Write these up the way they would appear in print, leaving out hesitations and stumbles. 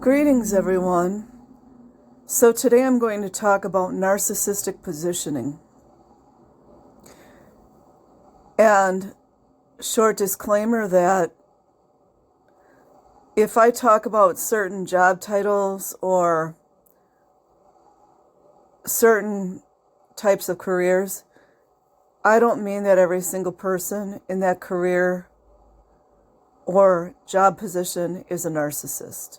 Greetings, everyone. So today I'm going to talk about narcissistic positioning. And short disclaimer that if I talk about certain job titles or certain types of careers, I don't mean that every single person in that career or job position is a narcissist.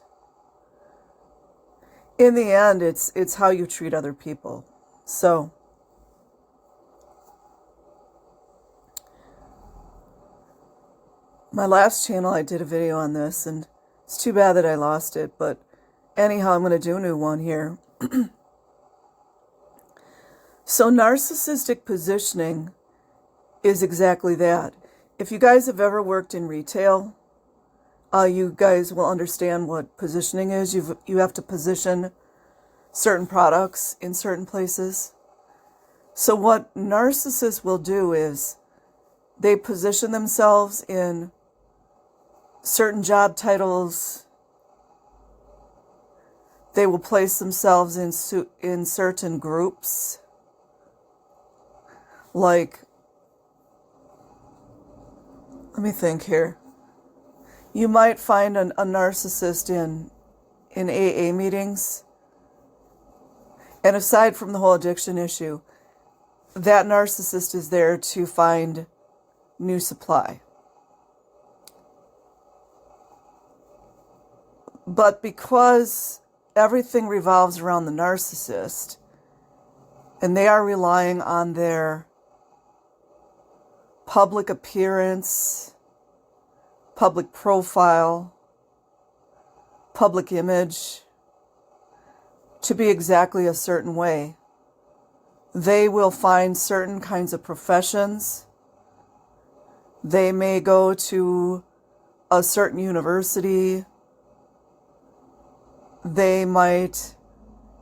In the end, it's how you treat other people. So, my last channel, I did a video on this, and it's too bad that I lost it, but anyhow, I'm going to do a new one here. So, narcissistic positioning is exactly that. If you guys have ever worked in retail, you guys will understand what positioning is. You have to position certain products in certain places. So what narcissists will do is they position themselves in certain job titles. They will place themselves in certain groups. Like, let me think here. You might find a narcissist in AA meetings. And aside from the whole addiction issue, that narcissist is there to find new supply. But because everything revolves around the narcissist, and they are relying on their public appearance, public profile, public image, to be exactly a certain way, they will find certain kinds of professions. They may go to a certain university. They might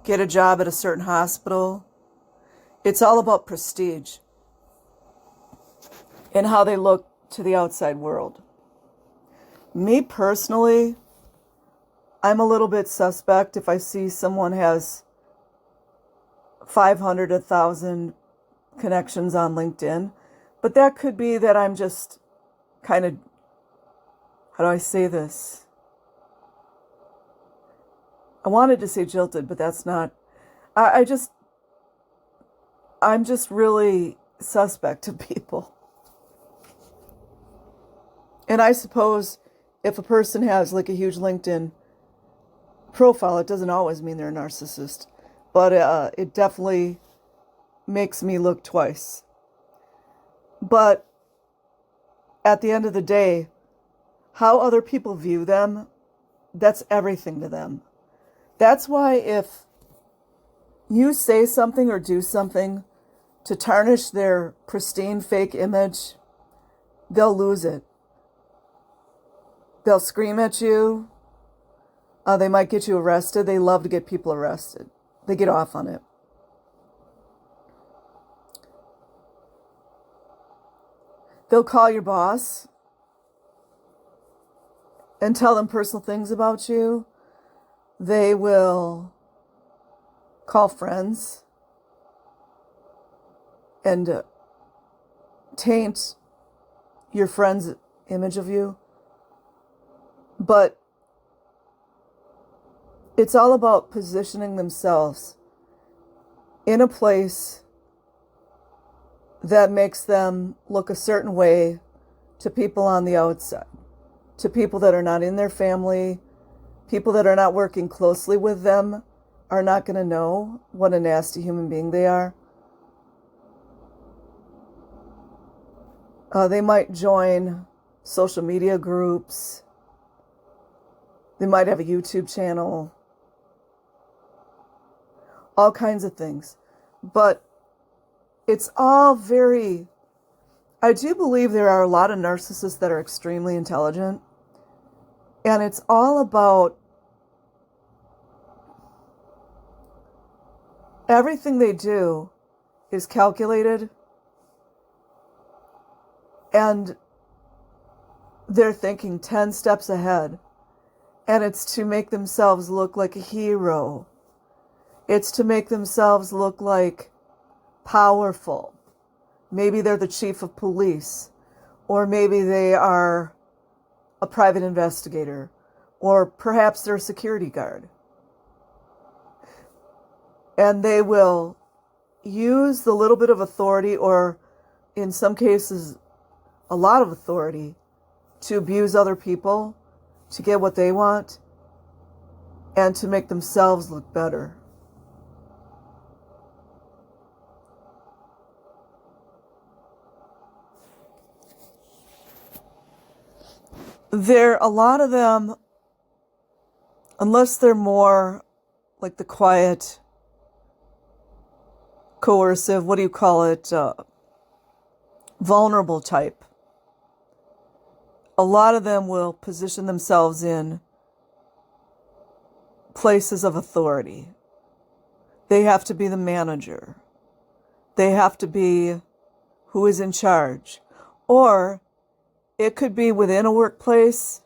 get a job at a certain hospital. It's all about prestige and how they look to the outside world. Me personally, I'm a little bit suspect if I see someone has 500, 1,000 connections on LinkedIn. But that could be that I'm just kind of, how do I say this? I wanted to say jilted, but that's not. I'm just really suspect of people. And I suppose if a person has like a huge LinkedIn profile, it doesn't always mean they're a narcissist, but it definitely makes me look twice. But at the end of the day, how other people view them, that's everything to them. That's why if you say something or do something to tarnish their pristine fake image, they'll lose it. They'll scream at you. They might get you arrested. They love to get people arrested. They get off on it. They'll call your boss and tell them personal things about you. They will call friends and taint your friend's image of you. But it's all about positioning themselves in a place that makes them look a certain way to people on the outside, to people that are not in their family, people that are not working closely with them are not going to know what a nasty human being they are. They might join social media groups. They might have a YouTube channel. All kinds of things. But it's all very... I do believe there are a lot of narcissists that are extremely intelligent. And it's all about everything they do is calculated, and they're thinking 10 steps ahead. And it's to make themselves look like a hero. It's to make themselves look like powerful. Maybe they're the chief of police, or maybe they are a private investigator, or perhaps they're a security guard. And they will use the little bit of authority, or in some cases, a lot of authority, to abuse other people, to get what they want, and to make themselves look better. A lot of them, unless they're more like the quiet, coercive, vulnerable type, a lot of them will position themselves in places of authority. They have to be the manager. They have to be who is in charge. Or it could be within a workplace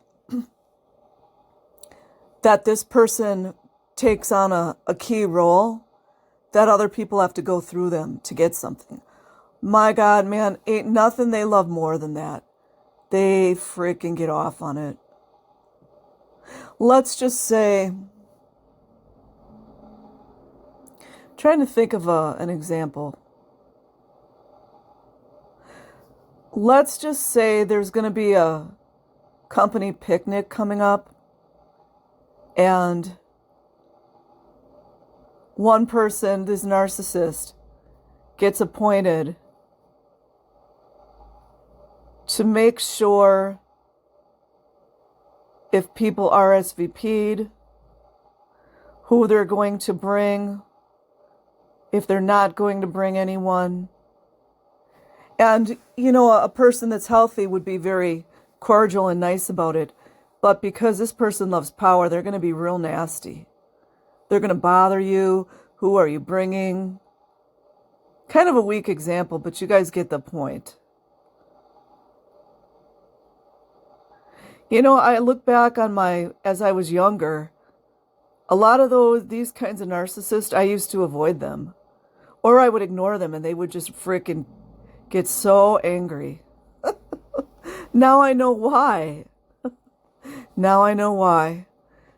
that this person takes on a key role that other people have to go through them to get something. My God, man, ain't nothing they love more than that. They freaking get off on it. Let's just say, trying to think of an example. Let's just say there's going to be a company picnic coming up, and one person, this narcissist, gets appointed to make sure if people RSVP'd, who they're going to bring, if they're not going to bring anyone. And, a person that's healthy would be very cordial and nice about it. But because this person loves power, they're going to be real nasty. They're going to bother you. Who are you bringing? Kind of a weak example, but you guys get the point. I look back on as I was younger, a lot of these kinds of narcissists, I used to avoid them. Or I would ignore them and they would just frickin' get so angry. Now I know why. Now I know why.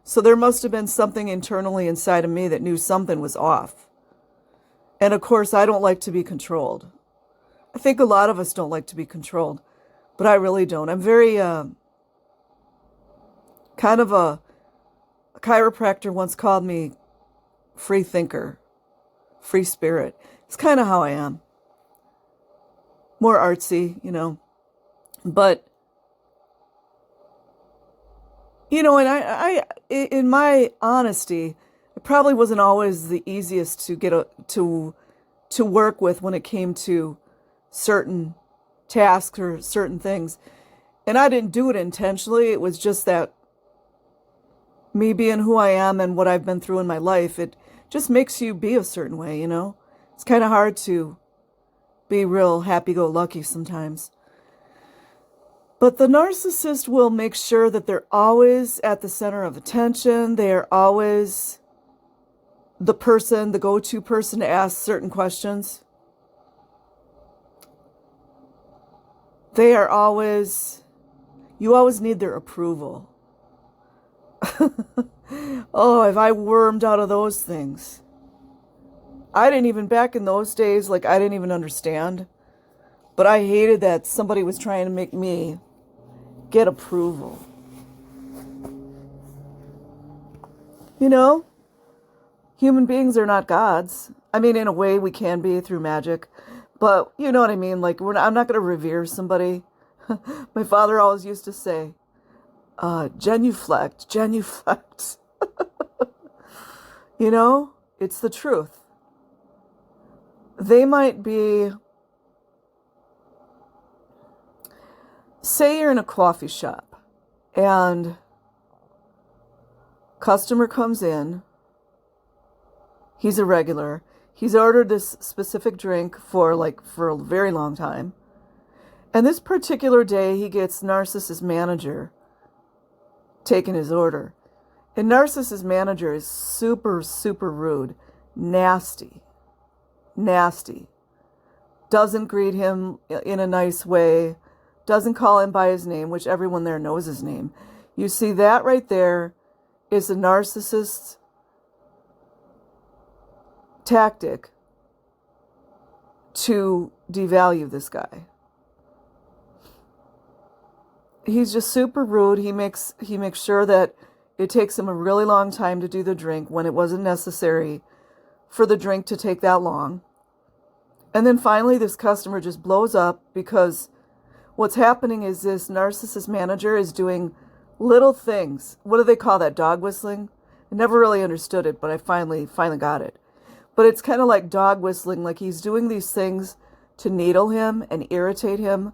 So there must have been something internally inside of me that knew something was off. And of course, I don't like to be controlled. I think a lot of us don't like to be controlled, but I really don't. I'm very, kind of a chiropractor once called me free thinker, free spirit. It's kind of how I am. More artsy, but, and I in my honesty, it probably wasn't always the easiest to get to work with when it came to certain tasks or certain things. And I didn't do it intentionally. It was just that me being who I am and what I've been through in my life, it just makes you be a certain way, It's kind of hard to be real happy-go-lucky sometimes. But the narcissist will make sure that they're always at the center of attention. They are always the go-to person to ask certain questions. You always need their approval. Oh, have I wormed out of those things? I didn't even, back in those days, I didn't even understand. But I hated that somebody was trying to make me get approval. Human beings are not gods. I mean, in a way we can be through magic. But you know what I mean? I'm not going to revere somebody. My father always used to say, genuflect. It's the truth. They might be, say you're in a coffee shop and customer comes in. He's a regular. He's ordered this specific drink for a very long time. And this particular day, he gets narcissist manager taking his order. A narcissist manager is super, super rude, nasty, nasty. Doesn't greet him in a nice way, doesn't call him by his name, which everyone there knows his name. You see, that right there is a narcissist tactic to devalue this guy. He's just super rude. He makes sure that it takes him a really long time to do the drink when it wasn't necessary for the drink to take that long. And then finally this customer just blows up because what's happening is this narcissist manager is doing little things. What do they call that? Dog whistling? I never really understood it, but I finally got it. But it's kind of like dog whistling, like he's doing these things to needle him and irritate him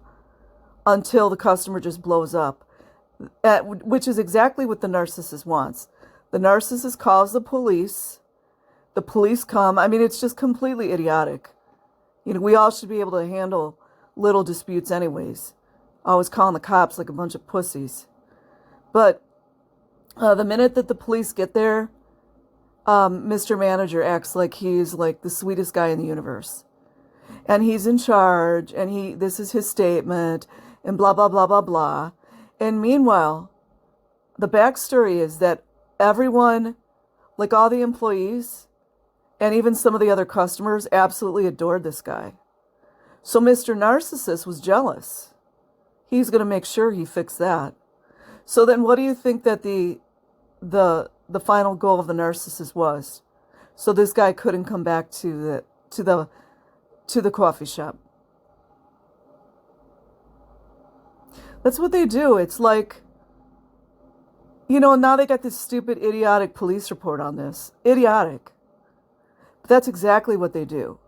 until the customer just blows up, which is exactly what the narcissist wants. The narcissist calls the police come. I mean, it's just completely idiotic. You know, we all should be able to handle little disputes anyways. Always calling the cops like a bunch of pussies. But the minute that the police get there, Mr. Manager acts like he's like the sweetest guy in the universe. And he's in charge, and this is his statement, and blah, blah, blah, blah, blah. And meanwhile, the backstory is that everyone, like all the employees, and even some of the other customers, absolutely adored this guy. So Mr. Narcissist was jealous. He's going to make sure he fixed that. So then what do you think that the final goal of the narcissist was? So this guy couldn't come back to the coffee shop. That's what they do. It's like, you know, now they got this stupid, idiotic police report on this. Idiotic. But that's exactly what they do.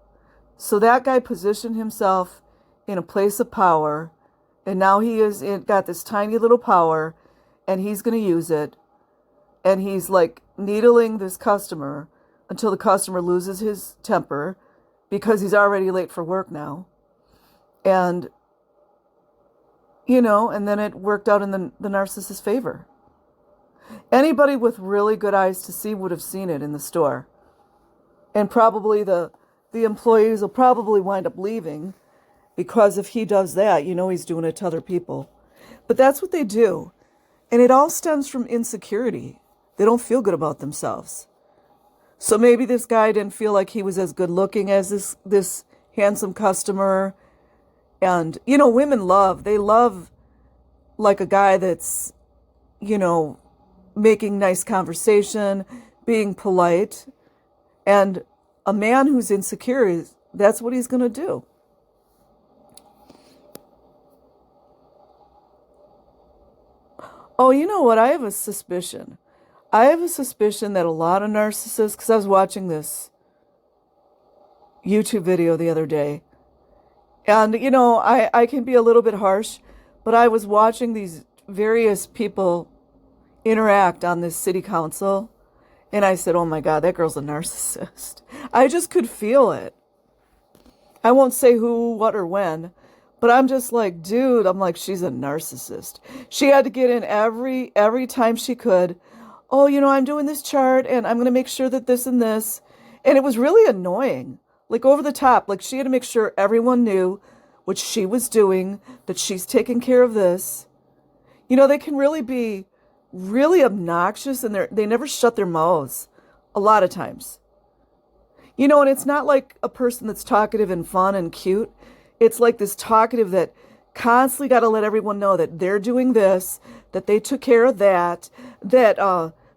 So that guy positioned himself in a place of power, and now got this tiny little power, and he's going to use it. And he's like needling this customer until the customer loses his temper because he's already late for work now. And, you know, and then it worked out in the narcissist's favor. Anybody with really good eyes to see would have seen it in the store. And probably the employees will probably wind up leaving because if he does that, you know he's doing it to other people. But that's what they do. And it all stems from insecurity. They don't feel good about themselves. So maybe this guy didn't feel like he was as good looking as this handsome customer. And, you know, they love like a guy that's, you know, making nice conversation, being polite. And a man who's insecure, that's what he's going to do. Oh, you know what? I have a suspicion. That a lot of narcissists, because I was watching this YouTube video the other day, and, you know, I can be a little bit harsh, but I was watching these various people interact on this city council, and I said, oh my God, that girl's a narcissist. I just could feel it. I won't say who, what, or when, but I'm just like, dude, I'm like, she's a narcissist. She had to get in every time she could. Oh, you know, I'm doing this chart and I'm going to make sure that this and this. And it was really annoying, like over the top. Like she had to make sure everyone knew what she was doing, that she's taking care of this. You know, they can really be really obnoxious and they never shut their mouths a lot of times. You know, and it's not like a person that's talkative and fun and cute. It's like this talkative that constantly got to let everyone know that they're doing this, that they took care of that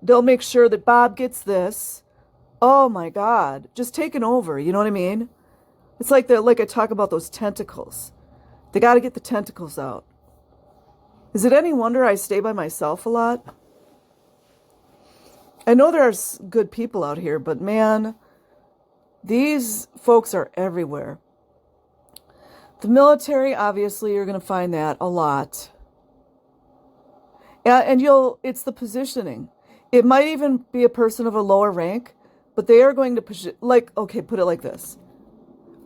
they'll make sure that Bob gets this. Oh my God, just taking over. You know what I mean? It's like I talk about those tentacles. They got to get the tentacles out. Is it any wonder I stay by myself a lot? I know there are good people out here, but man, these folks are everywhere. The military, obviously, you're going to find that a lot. And it's the positioning. It might even be a person of a lower rank, but they are going to push it, like, okay, put it like this.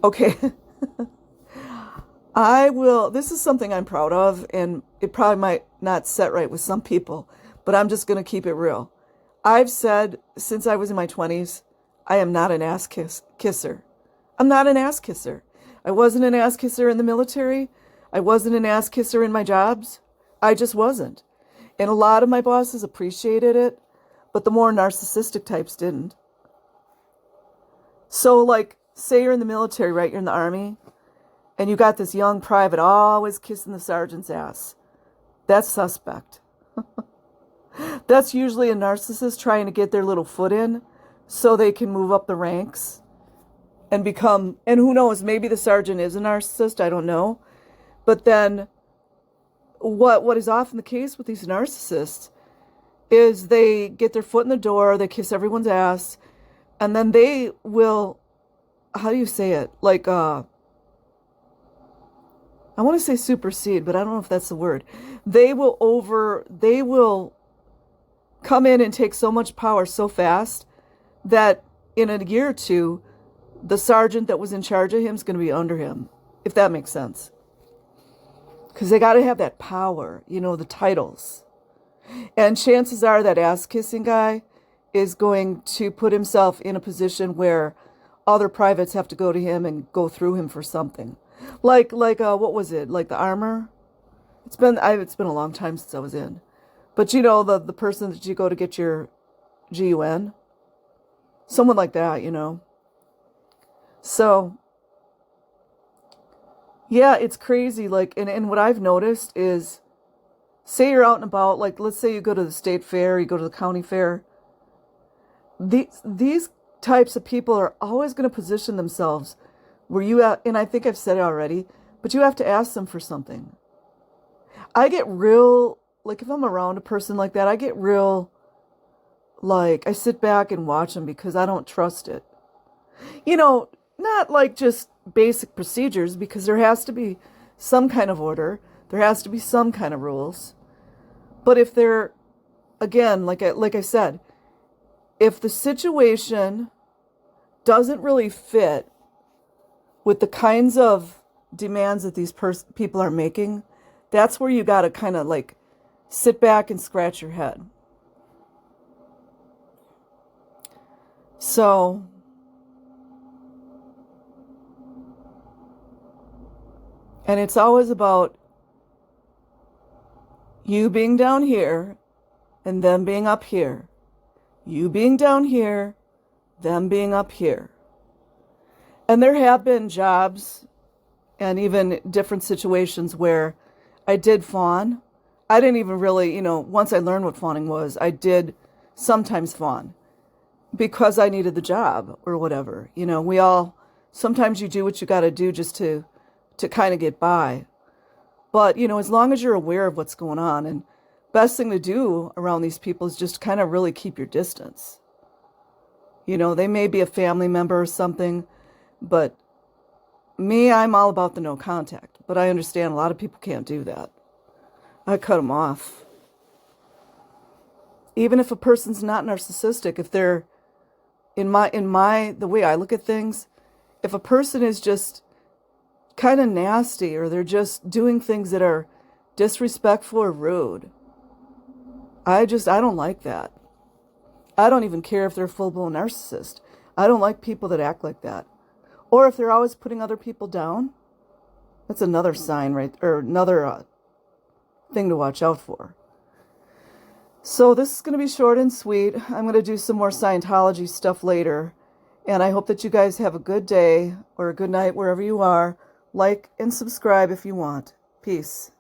Okay. This is something I'm proud of, and it probably might not set right with some people, but I'm just going to keep it real. I've said since I was in my 20s, I am not an kisser. I'm not an ass kisser. I wasn't an ass kisser in the military. I wasn't an ass kisser in my jobs. I just wasn't. And a lot of my bosses appreciated it, but the more narcissistic types didn't. So, like, say you're in the military, right? You're in the Army, and you got this young private always kissing the sergeant's ass. That's suspect. That's usually a narcissist trying to get their little foot in so they can move up the ranks and become, and who knows, maybe the sergeant is a narcissist, I don't know. But then what is often the case with these narcissists is they get their foot in the door, they kiss everyone's ass, and then they will, how do you say it? Like, I want to say supersede, but I don't know if that's the word. They will come in and take so much power so fast that in a year or two, the sergeant that was in charge of him is going to be under him, if that makes sense. Because they got to have that power, the titles. And chances are that ass-kissing guy is going to put himself in a position where other privates have to go to him and go through him for something. Like what was it? Like the armor? It's been a long time since I was in. But the person that you go to get your GUN? Someone like that, So, yeah, it's crazy. Like, and what I've noticed is, say you're out and about, like, let's say you go to the state fair, you go to the county fair. These types of people are always going to position themselves where and I think I've said it already, but you have to ask them for something. I get real, like, if I'm around a person like that, I get real, like, I sit back and watch them because I don't trust it. Not like just basic procedures, because there has to be some kind of order. There has to be some kind of rules. But if they're, again, like I said, if the situation doesn't really fit with the kinds of demands that these people are making, that's where you got to kind of like sit back and scratch your head. So, and it's always about you being down here and them being up here. You being down here, them being up here. And there have been jobs and even different situations where I did fawn. I didn't even really, once I learned what fawning was, I did sometimes fawn because I needed the job or whatever. Sometimes you do what you got to do just to kind of get by. But, as long as you're aware of what's going on, and best thing to do around these people is just kind of really keep your distance. They may be a family member or something, but me, I'm all about the no contact. But I understand a lot of people can't do that. I cut them off. Even if a person's not narcissistic, if they're, the way I look at things, if a person is just kind of nasty, or they're just doing things that are disrespectful or rude, I don't like that. I don't even care if they're a full-blown narcissist. I don't like people that act like that. Or if they're always putting other people down, that's another sign, right? Or another thing to watch out for. So this is going to be short and sweet. I'm going to do some more Scientology stuff later. And I hope that you guys have a good day or a good night wherever you are. Like and subscribe if you want. Peace.